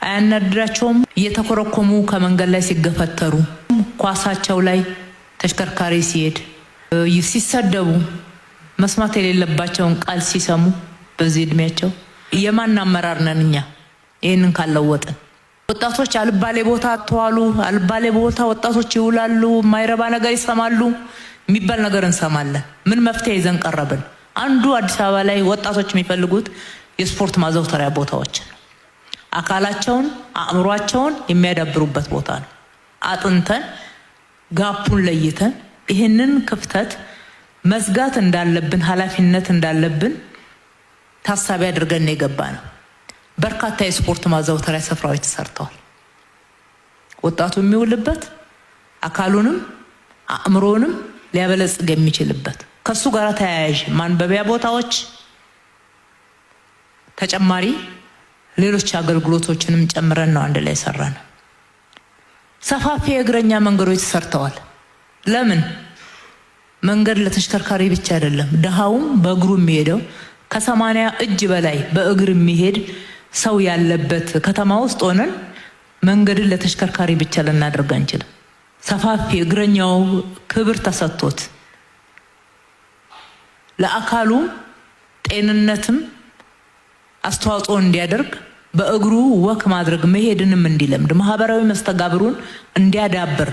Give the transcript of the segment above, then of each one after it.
አያናድራቸውም? እየተኮረኮሙ ከመንገድ ላይ ሲገፈተሩ ኳሳቸው ላይ ተሽከርካሪ ሲሄድ ሲሰደቡ መስማት የሌለባቸውን ቃል ሲሰሙ በዚህ እድሜያቸው የማን አመራር ነን እኛ? ይሄንን ካለወጥን ወጣቶች አልባሌ ቦታ ተዋሉ፣ አልባሌ ቦታ ወጣቶች ይውላሉ፣ ማይረባ ነገር ይሰማሉ የሚባል ነገር እንሰማለን። ምን መፍትሄ ይዘን ቀረብን? አንዱ አዲስ አበባ ላይ ወጣቶች የሚፈልጉት የስፖርት ማዘውተሪያ ቦታዎች አካላቸውን አእምሯቸውን የሚያዳብሩበት ቦታ ነው። አጥንተን ጋፑን ለይተን ይሄንን ክፍተት መዝጋት እንዳለብን ኃላፊነት እንዳለብን ታሳቢ አድርገን የገባነው በርካታ የስፖርት ማዘውተሪያ ስፍራዎች ተሰርተዋል። ወጣቱ የሚውልበት አካሉንም አእምሮንም ሊያበለጽግ የሚችልበት ከሱ ጋር ተያያዥ ማንበቢያ ቦታዎች ተጨማሪ ሌሎች አገልግሎቶችንም ጨምረን ነው አንድ ላይ ሰራን። ሰፋፊ የእግረኛ መንገዶች ተሰርተዋል። ለምን? መንገድ ለተሽከርካሪ ብቻ አይደለም። ደሃውም በእግሩ የሚሄደው ከ80 እጅ በላይ በእግር የሚሄድ ሰው ያለበት ከተማ ውስጥ ሆነን መንገድን ለተሽከርካሪ ብቻ ልናደርግ አንችልም። ሰፋፊ እግረኛው ክብር ተሰጥቶት ለአካሉ ጤንነትም አስተዋጽኦ እንዲያደርግ በእግሩ ወክ ማድረግ መሄድንም እንዲለምድ ማህበራዊ መስተጋብሩን እንዲያዳብር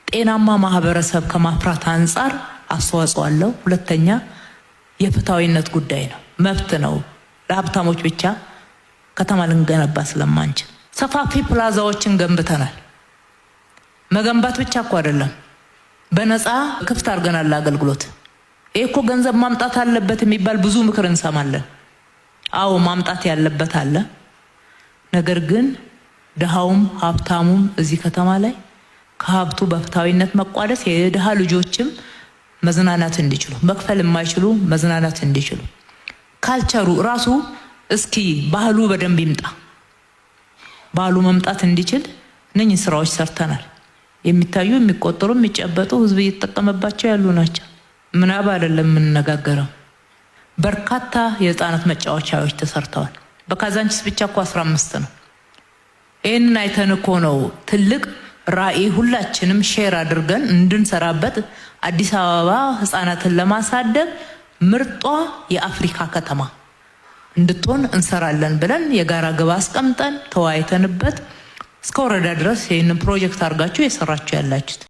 ጤናማ ማህበረሰብ ከማፍራት አንፃር አስተዋጽኦ አለው። ሁለተኛ የፍትሃዊነት ጉዳይ ነው። መብት ነው። ለሀብታሞች ብቻ ከተማ ልንገነባ ስለማንችል ሰፋፊ ፕላዛዎችን ገንብተናል። መገንባት ብቻ እኮ አይደለም፣ በነፃ ክፍት አድርገናል አገልግሎት። እኮ ገንዘብ ማምጣት አለበት የሚባል ብዙ ምክር እንሰማለን። አዎ ማምጣት ያለበት አለ። ነገር ግን ደሃውም ሀብታሙም እዚህ ከተማ ላይ ከሀብቱ በፍትሃዊነት መቋደስ የደሃ ልጆችም መዝናናት እንዲችሉ መክፈል የማይችሉ መዝናናት እንዲችሉ ካልቸሩ ራሱ እስኪ ባህሉ በደንብ ይምጣ። ባህሉ መምጣት እንዲችል እነኚህ ስራዎች ሰርተናል። የሚታዩ የሚቆጠሩ የሚጨበጡ ህዝብ እየተጠቀመባቸው ያሉ ናቸው። ምናብ አይደለም የምንነጋገረው። በርካታ የህፃናት መጫወቻዎች ተሰርተዋል። በካዛንቺስ ብቻ እኮ 15 ነው። ይሄንን አይተን እኮ ነው ትልቅ ራዕይ ሁላችንም ሼር አድርገን እንድንሰራበት አዲስ አበባ ህፃናትን ለማሳደግ ምርጧ የአፍሪካ ከተማ እንድትሆን እንሰራለን ብለን የጋራ ግብ አስቀምጠን ተወያይተንበት እስከ ወረዳ ድረስ ይሄንን ፕሮጀክት አድርጋችሁ የሰራችሁ ያላችሁት